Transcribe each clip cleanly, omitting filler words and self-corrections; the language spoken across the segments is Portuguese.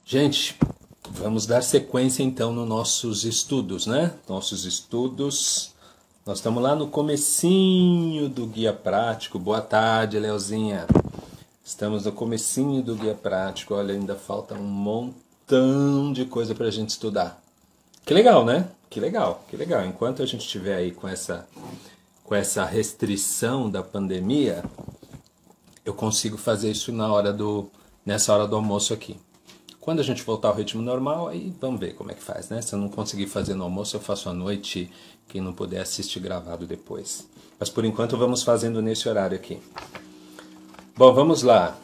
Gente, vamos dar sequência então nos nossos estudos, né? Nossos estudos. Nós estamos lá no comecinho do guia prático. Boa tarde, Leozinha. Estamos no comecinho do guia prático. Olha, ainda falta um montão de coisa para a gente estudar. Que legal, né? Que legal, que legal. Enquanto a gente estiver aí com essa restrição da pandemia, eu consigo fazer isso nessa hora do almoço aqui. Quando a gente voltar ao ritmo normal, aí vamos ver como é que faz, né? Se eu não conseguir fazer no almoço, eu faço à noite. Quem não puder assistir gravado depois. Mas por enquanto vamos fazendo nesse horário aqui. Bom, vamos lá.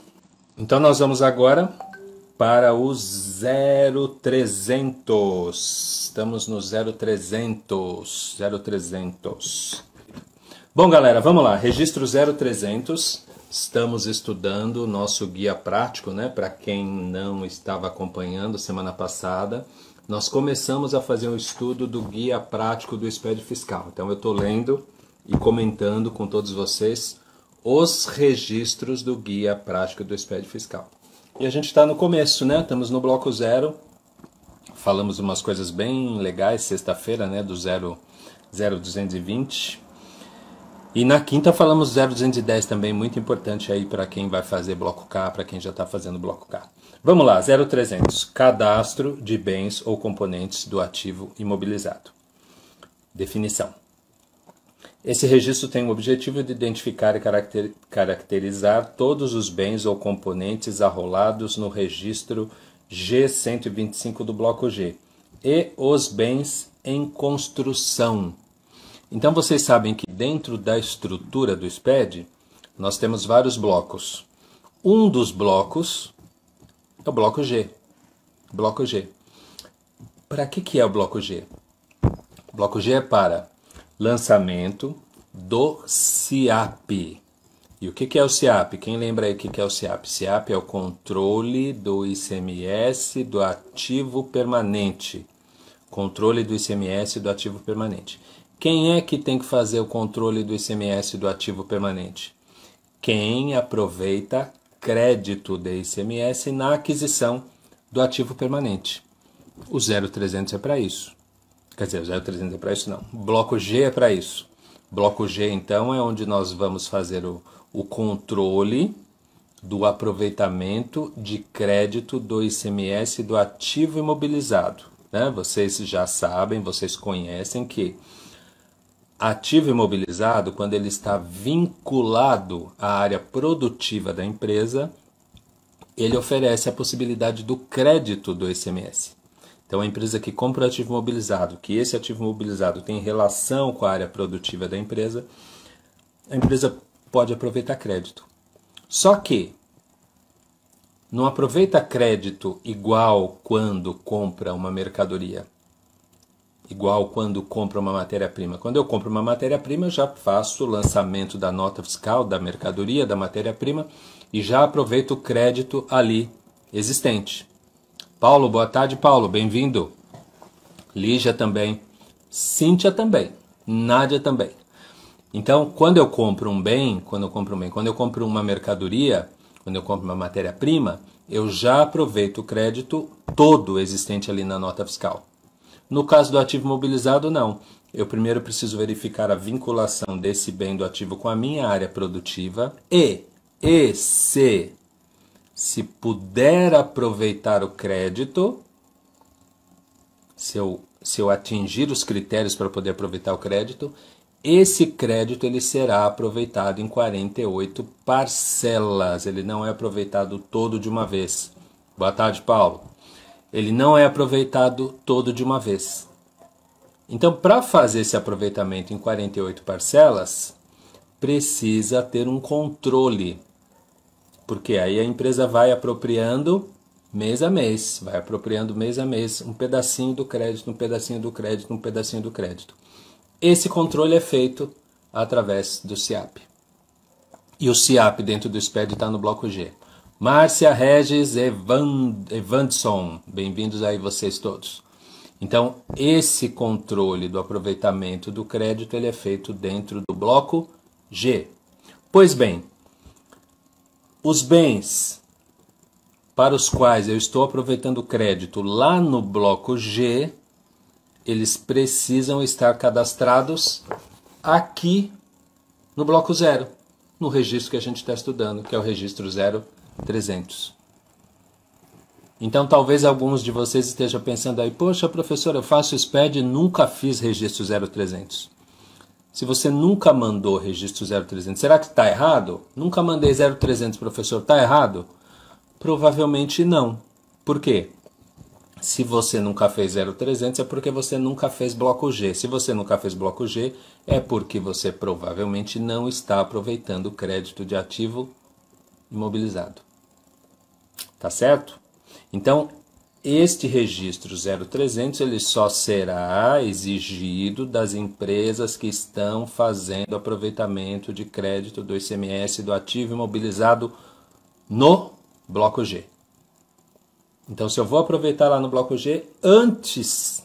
Então nós vamos agora para o 0300. Estamos no 0300. 0300. Bom, galera, vamos lá. Registro 0300. Estamos estudando o nosso guia prático, né? Para quem não estava acompanhando semana passada, nós começamos a fazer um estudo do guia prático do SPED fiscal. Então eu estou lendo e comentando com todos vocês os registros do guia prático do SPED fiscal. E a gente está no começo, né? Estamos no bloco 0. Falamos umas coisas bem legais sexta-feira, né? Do 0220. E na quinta falamos 0210 também, muito importante aí para quem vai fazer bloco K, para quem já está fazendo bloco K. Vamos lá, 0300, cadastro de bens ou componentes do ativo imobilizado. Definição. Esse registro tem o objetivo de identificar e caracterizar todos os bens ou componentes arrolados no registro G125 do bloco G e os bens em construção. Então vocês sabem que dentro da estrutura do SPED, nós temos vários blocos. Um dos blocos é o bloco G. Bloco G. Para que é o bloco G? O bloco G é para lançamento do SIAP. E o que é o SIAP? Quem lembra aí o que é o SIAP? SIAP é o controle do ICMS do ativo permanente. Controle do ICMS do ativo permanente. Quem é que tem que fazer o controle do ICMS do ativo permanente? Quem aproveita crédito de ICMS na aquisição do ativo permanente. O 0300 é para isso. Quer dizer, o 0300 é para isso não. O bloco G é para isso. O bloco G, então, é onde nós vamos fazer o controle do aproveitamento de crédito do ICMS do ativo imobilizado. Né? Vocês já sabem, vocês conhecem que ativo imobilizado, quando ele está vinculado à área produtiva da empresa, ele oferece a possibilidade do crédito do ICMS. Então, a empresa que compra o ativo imobilizado, que esse ativo imobilizado tem relação com a área produtiva da empresa, a empresa pode aproveitar crédito. Só que não aproveita crédito igual quando compra uma mercadoria. Igual quando compra uma matéria-prima. Quando eu compro uma matéria-prima, eu já faço o lançamento da nota fiscal, da mercadoria, da matéria-prima, e já aproveito o crédito ali existente. Paulo, boa tarde, Paulo, bem-vindo. Lígia também. Cíntia também. Nádia também. Então, quando eu compro um bem, quando eu compro uma mercadoria, quando eu compro uma matéria-prima, eu já aproveito o crédito todo existente ali na nota fiscal. No caso do ativo imobilizado, não. Eu primeiro preciso verificar a vinculação desse bem do ativo com a minha área produtiva e se puder aproveitar o crédito, se eu atingir os critérios para poder aproveitar o crédito, esse crédito ele será aproveitado em 48 parcelas. Ele não é aproveitado todo de uma vez. Boa tarde, Paulo. Ele não é aproveitado todo de uma vez. Então, para fazer esse aproveitamento em 48 parcelas, precisa ter um controle. Porque aí a empresa vai apropriando mês a mês, um pedacinho do crédito, um pedacinho do crédito, um pedacinho do crédito. Esse controle é feito através do SIAP. E o SIAP dentro do SPED está no bloco G. Márcia, Regis, Evandson, bem-vindos aí vocês todos. Então, esse controle do aproveitamento do crédito ele é feito dentro do bloco G. Pois bem, os bens para os quais eu estou aproveitando crédito lá no bloco G, eles precisam estar cadastrados aqui no bloco 0, no registro que a gente está estudando, que é o registro 0300. Então talvez alguns de vocês estejam pensando aí, poxa professor, eu faço SPED e nunca fiz registro 0300. Se você nunca mandou registro 0300, será que está errado? Nunca mandei 0300, professor, está errado? Provavelmente não. Por quê? Se você nunca fez 0300 é porque você nunca fez bloco G. Se você nunca fez bloco G, é porque você provavelmente não está aproveitando o crédito de ativo imobilizado. Tá certo? Então, este registro 0300 ele só será exigido das empresas que estão fazendo aproveitamento de crédito do ICMS do ativo imobilizado no bloco G. Então, se eu vou aproveitar lá no bloco G, antes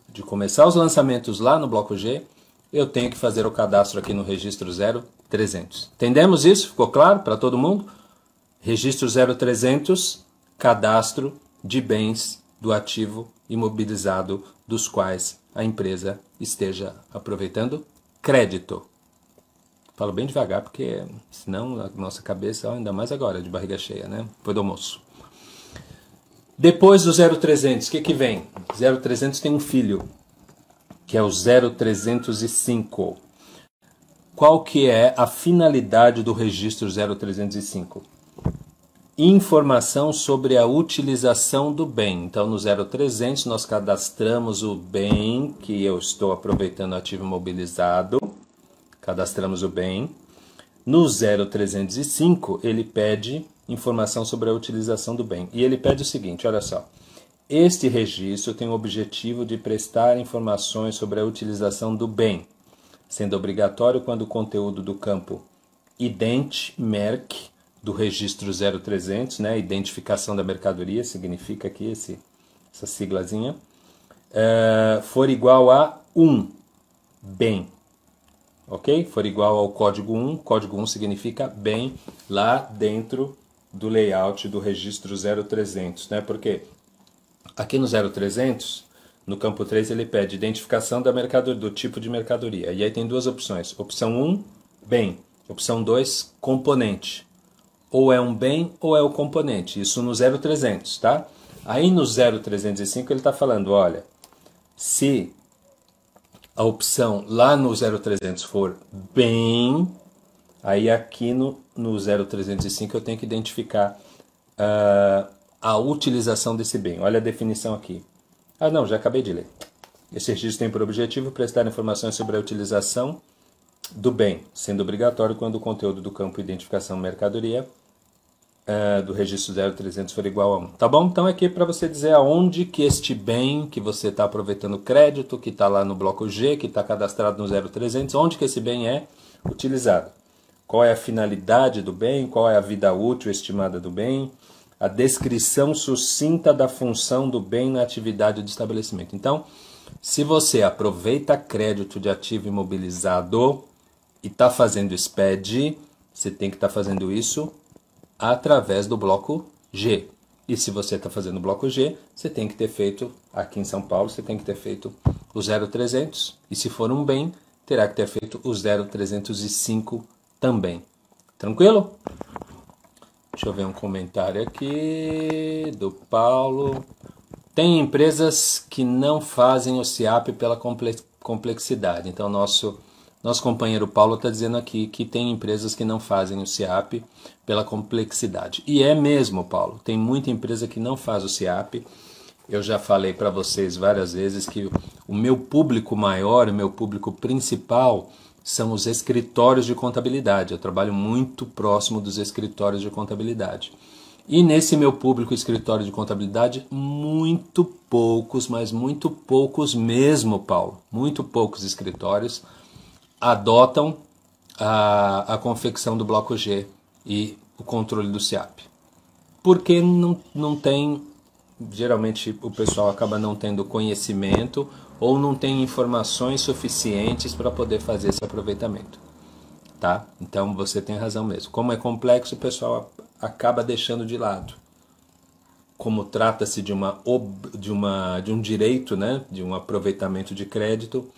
de começar os lançamentos lá no bloco G, eu tenho que fazer o cadastro aqui no registro 0300. Entendemos isso? Ficou claro para todo mundo? Registro 0300, cadastro de bens do ativo imobilizado dos quais a empresa esteja aproveitando crédito. Falo bem devagar, porque senão a nossa cabeça, ainda mais agora, de barriga cheia, né? Depois do almoço. Depois do 0300, o que vem? 0300 tem um filho, que é o 0305. Qual que é a finalidade do registro 0305? Informação sobre a utilização do bem. Então, no 0300, nós cadastramos o bem que eu estou aproveitando ativo imobilizado. Cadastramos o bem. No 0305, ele pede informação sobre a utilização do bem. E ele pede o seguinte, olha só. Este registro tem o objetivo de prestar informações sobre a utilização do bem, sendo obrigatório quando o conteúdo do campo ident-merc do registro 0300, né, identificação da mercadoria, significa aqui essa siglazinha, for igual a 1 bem. Ok? For igual ao código 1, código 1 significa bem lá dentro do layout do registro 0300, né? Porque aqui no 0300, no campo 3, ele pede identificação da mercadoria, do tipo de mercadoria. E aí tem duas opções. Opção 1, bem. Opção 2, componente. Ou é um bem ou é o componente. Isso no 0300, tá? Aí no 0305 ele está falando, olha, se a opção lá no 0300 for bem, aí aqui no 0305 eu tenho que identificar a utilização desse bem. Olha a definição aqui. Ah, não, já acabei de ler. Esse registro tem por objetivo prestar informações sobre a utilização do bem, sendo obrigatório quando o conteúdo do campo identificação mercadoria do registro 0300 for igual a 1. Tá bom? Então aqui para você dizer aonde que este bem que você está aproveitando crédito, que está lá no bloco G, que está cadastrado no 0300, onde que esse bem é utilizado. Qual é a finalidade do bem, qual é a vida útil estimada do bem, a descrição sucinta da função do bem na atividade do estabelecimento. Então, se você aproveita crédito de ativo imobilizado e está fazendo SPED, você tem que estar fazendo isso através do bloco G. E se você está fazendo o bloco G, você tem que ter feito, aqui em São Paulo, você tem que ter feito o 0300. E se for um bem, terá que ter feito o 0305 também. Tranquilo? Deixa eu ver um comentário aqui do Paulo. Tem empresas que não fazem o SIAP pela complexidade. Então, nosso companheiro Paulo está dizendo aqui que tem empresas que não fazem o SIAP pela complexidade. E é mesmo, Paulo. Tem muita empresa que não faz o SIAP. Eu já falei para vocês várias vezes que o meu público maior, o meu público principal são os escritórios de contabilidade. Eu trabalho muito próximo dos escritórios de contabilidade. E nesse meu público escritório de contabilidade, muito poucos, mas muito poucos mesmo, Paulo. Muito poucos escritórios adotam a confecção do bloco G e o controle do SIAP. Porque não tem, geralmente o pessoal acaba não tendo conhecimento ou não tem informações suficientes para poder fazer esse aproveitamento. Tá? Então você tem razão mesmo. Como é complexo, o pessoal acaba deixando de lado. Como trata-se de um direito, né, de um aproveitamento de crédito,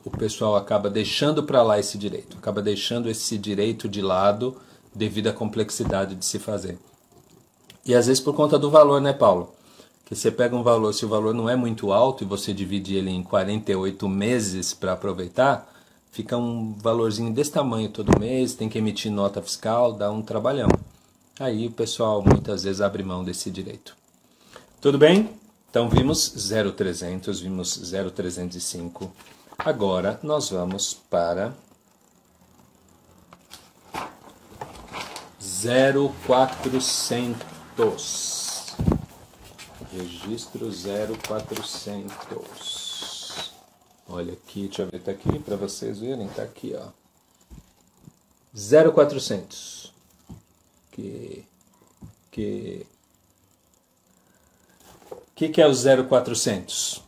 o pessoal acaba deixando para lá esse direito, acaba deixando esse direito de lado devido à complexidade de se fazer. E às vezes por conta do valor, né, Paulo? Que você pega um valor, se o valor não é muito alto e você divide ele em 48 meses para aproveitar, fica um valorzinho desse tamanho todo mês, tem que emitir nota fiscal, dá um trabalhão. Aí o pessoal muitas vezes abre mão desse direito. Tudo bem? Então vimos 0,300, vimos 0,305. Agora nós vamos para 0,400. Registro 0,400. Olha aqui, deixa eu ver, tá aqui para vocês verem, tá aqui, ó. 0,400. Que é o 0,400?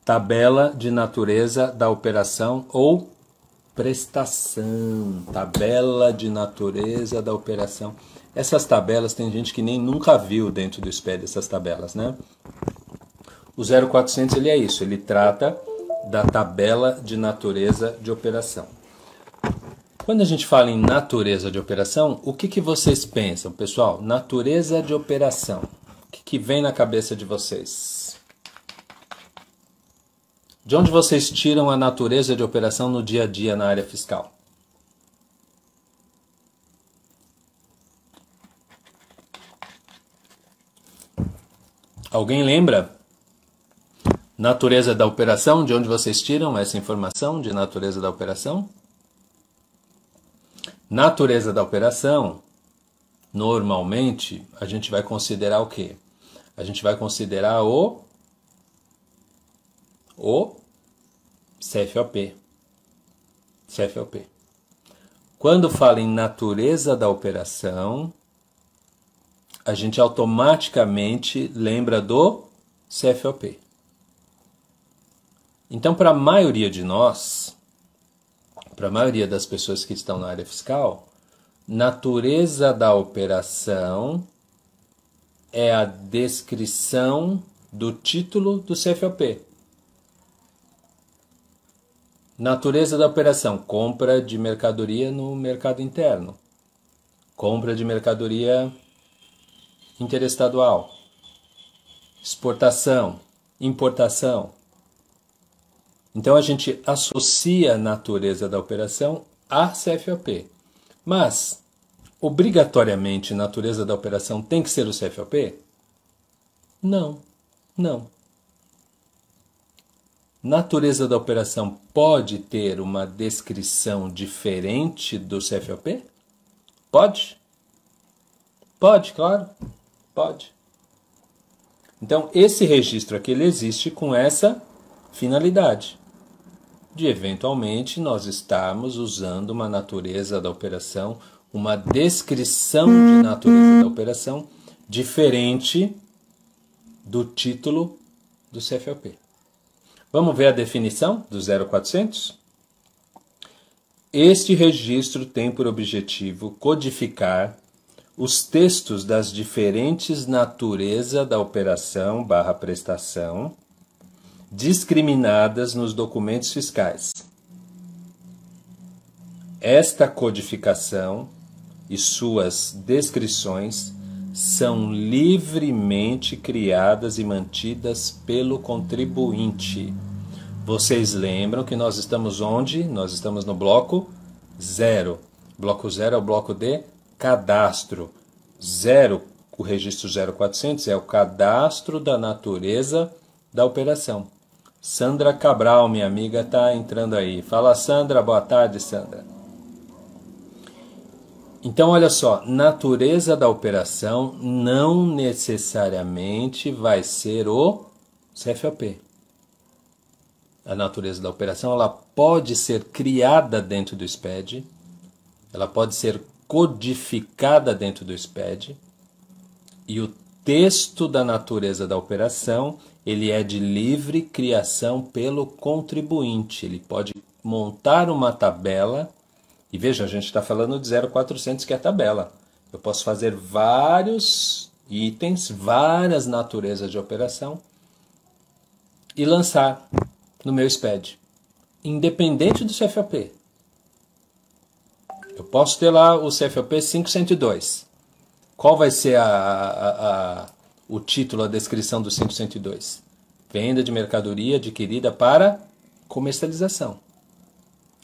Tabela de natureza da operação ou prestação. Tabela de natureza da operação. Essas tabelas tem gente que nem nunca viu dentro do SPED essas tabelas, né? O 0,400 ele é isso, ele trata da tabela de natureza de operação. Quando a gente fala em natureza de operação, o que vocês pensam, pessoal? Natureza de operação. O que vem na cabeça de vocês? De onde vocês tiram a natureza de operação no dia a dia na área fiscal? Alguém lembra? Natureza da operação, de onde vocês tiram essa informação de natureza da operação? Natureza da operação, normalmente, a gente vai considerar o quê? A gente vai considerar o CFOP. CFOP. Quando fala em natureza da operação, a gente automaticamente lembra do CFOP. Então, para a maioria de nós, para a maioria das pessoas que estão na área fiscal, natureza da operação é a descrição do título do CFOP. Natureza da operação, compra de mercadoria no mercado interno, compra de mercadoria interestadual, exportação, importação. Então a gente associa a natureza da operação a CFOP. Mas, obrigatoriamente, a natureza da operação tem que ser o CFOP? Não, não. Natureza da operação pode ter uma descrição diferente do CFOP? Pode? Pode, claro. Pode. Então, esse registro aqui ele existe com essa finalidade de, eventualmente, nós estarmos usando uma natureza da operação, uma descrição de natureza da operação diferente do título do CFOP. Vamos ver a definição do 0400? Este registro tem por objetivo codificar os textos das diferentes naturezas da operação / prestação discriminadas nos documentos fiscais. Esta codificação e suas descrições são livremente criadas e mantidas pelo contribuinte. Vocês lembram que nós estamos onde? Nós estamos no bloco 0. Bloco 0 é o bloco de cadastro. 0, o registro 0400 é o cadastro da natureza da operação. Sandra Cabral, minha amiga, está entrando aí. Fala, Sandra. Boa tarde, Sandra. Então, olha só, natureza da operação não necessariamente vai ser o CFOP. A natureza da operação ela pode ser criada dentro do SPED, ela pode ser codificada dentro do SPED, e o texto da natureza da operação ele é de livre criação pelo contribuinte. Ele pode montar uma tabela e E veja, a gente está falando de 0,400, que é a tabela. Eu posso fazer vários itens, várias naturezas de operação e lançar no meu SPED, independente do CFOP. Eu posso ter lá o CFOP 5102. Qual vai ser o título, a descrição do 5102? Venda de mercadoria adquirida para comercialização.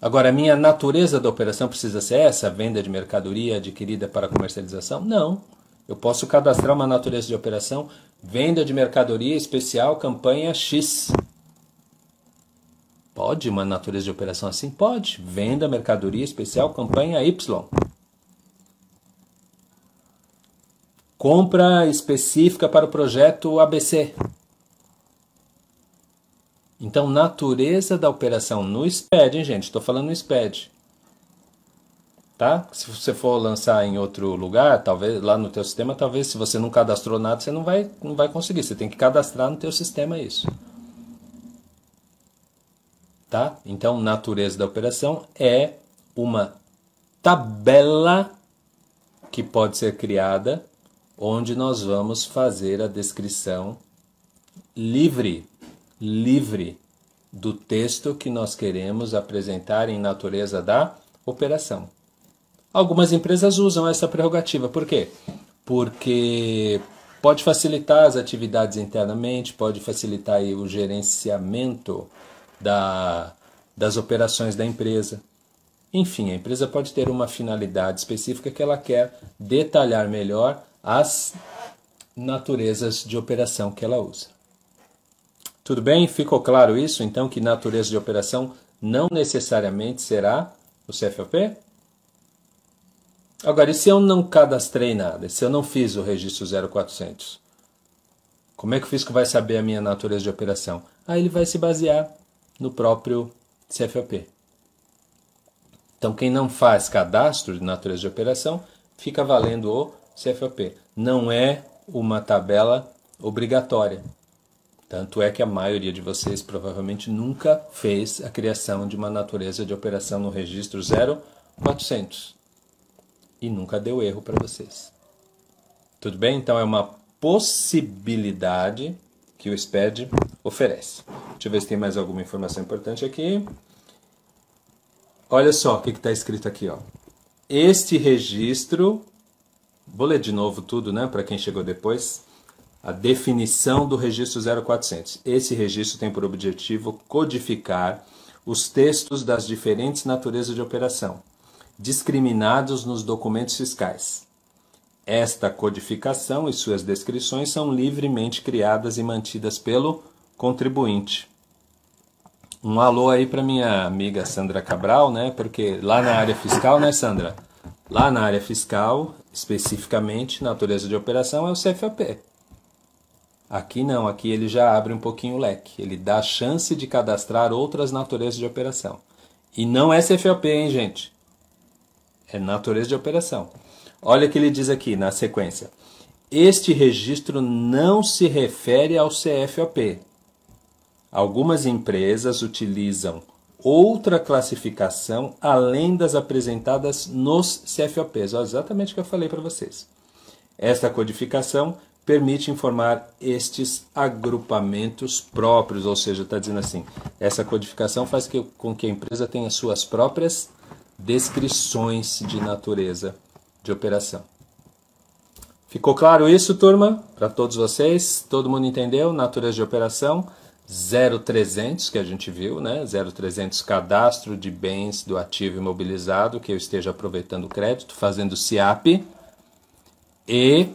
Agora, a minha natureza da operação precisa ser essa? Venda de mercadoria adquirida para comercialização? Não. Eu posso cadastrar uma natureza de operação, venda de mercadoria especial, campanha X. Pode uma natureza de operação assim? Pode. Venda, mercadoria especial, campanha Y. Compra específica para o projeto ABC. Então, natureza da operação no SPED, hein, gente? Estou falando no SPED. Tá? Se você for lançar em outro lugar, talvez lá no teu sistema, talvez se você não cadastrou nada, você não vai conseguir. Você tem que cadastrar no teu sistema isso. Tá? Então, natureza da operação é uma tabela que pode ser criada, onde nós vamos fazer a descrição livre do texto que nós queremos apresentar em natureza da operação. Algumas empresas usam essa prerrogativa. Por quê? Porque pode facilitar as atividades internamente, pode facilitar aí o gerenciamento das operações da empresa. Enfim, a empresa pode ter uma finalidade específica que ela quer detalhar melhor as naturezas de operação que ela usa. Tudo bem? Ficou claro isso? Então, que natureza de operação não necessariamente será o CFOP? Agora, e se eu não cadastrei nada? Se eu não fiz o registro 0400? Como é que o fisco vai saber a minha natureza de operação? Ele vai se basear no próprio CFOP. Então, quem não faz cadastro de natureza de operação, fica valendo o CFOP. Não é uma tabela obrigatória. Tanto é que a maioria de vocês provavelmente nunca fez a criação de uma natureza de operação no registro 0400. E nunca deu erro para vocês. Tudo bem? Então é uma possibilidade que o SPED oferece. Deixa eu ver se tem mais alguma informação importante aqui. Olha só o que está escrito aqui. Ó. Este registro, vou ler de novo tudo, né, para quem chegou depois. A definição do registro 0400. Esse registro tem por objetivo codificar os textos das diferentes naturezas de operação, discriminados nos documentos fiscais. Esta codificação e suas descrições são livremente criadas e mantidas pelo contribuinte. Um alô aí para minha amiga Sandra Cabral, né? Porque lá na área fiscal, né, Sandra? Lá na área fiscal, especificamente, natureza de operação é o CFOP. Aqui não, aqui ele já abre um pouquinho o leque. Ele dá a chance de cadastrar outras naturezas de operação. E não é CFOP, hein, gente? É natureza de operação. Olha o que ele diz aqui na sequência. Este registro não se refere ao CFOP. Algumas empresas utilizam outra classificação além das apresentadas nos CFOPs. Olha exatamente o que eu falei para vocês. Esta codificação permite informar estes agrupamentos próprios, ou seja, está dizendo assim, essa codificação faz com que a empresa tenha suas próprias descrições de natureza de operação. Ficou claro isso, turma? Para todos vocês? Todo mundo entendeu? Natureza de operação 0300, que a gente viu, né? 0300 cadastro de bens do ativo imobilizado, que eu esteja aproveitando o crédito, fazendo SIAP, e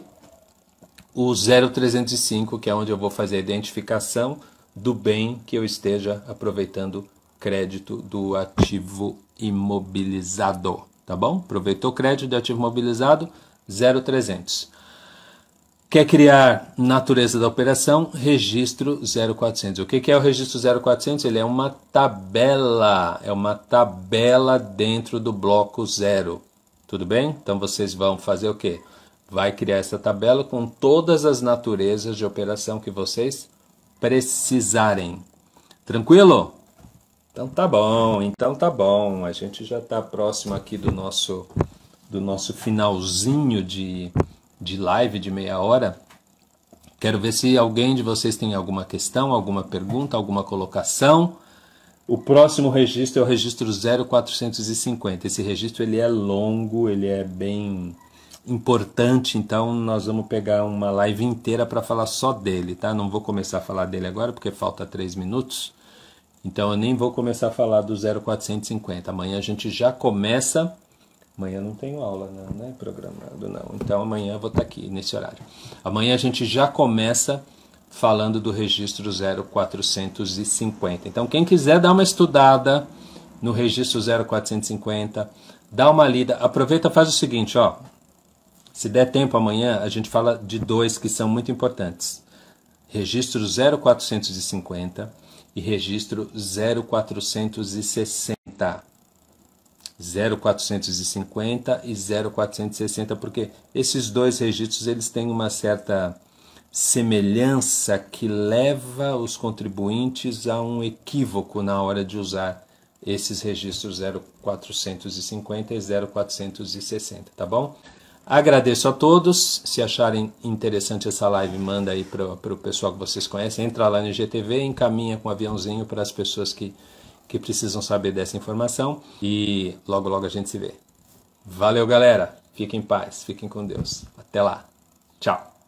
o 0305, que é onde eu vou fazer a identificação do bem que eu esteja aproveitando crédito do ativo imobilizado, tá bom? Aproveitou crédito de ativo imobilizado, 0300. Quer criar natureza da operação? Registro 0400. O que é o registro 0400? Ele é uma tabela dentro do bloco 0. Tudo bem? Então vocês vão fazer o quê? Vai criar essa tabela com todas as naturezas de operação que vocês precisarem. Tranquilo? Então tá bom. A gente já está próximo aqui do nosso finalzinho de live de meia hora. Quero ver se alguém de vocês tem alguma questão, alguma pergunta, alguma colocação. O próximo registro é o registro 0450. Esse registro ele é longo, ele é bem importante, então nós vamos pegar uma live inteira para falar só dele, tá? Não vou começar a falar dele agora porque falta 3 minutos. Então eu nem vou começar a falar do 0450. Amanhã a gente já começa. Amanhã não tenho aula, não é programado, não. Então amanhã eu vou estar aqui nesse horário. Amanhã a gente já começa falando do registro 0450. Então quem quiser dar uma estudada no registro 0450, dá uma lida. Aproveita, faz o seguinte, ó. Se der tempo amanhã, a gente fala de 2 que são muito importantes. Registro 0450 e registro 0460. 0450 e 0460, porque esses 2 registros eles têm uma certa semelhança que leva os contribuintes a um equívoco na hora de usar esses registros 0450 e 0460, tá bom? Agradeço a todos. Se acharem interessante essa live, manda aí para o pessoal que vocês conhecem. Entra lá no IGTV, encaminha com um aviãozinho para as pessoas que precisam saber dessa informação. E logo, logo a gente se vê. Valeu, galera. Fiquem em paz. Fiquem com Deus. Até lá. Tchau.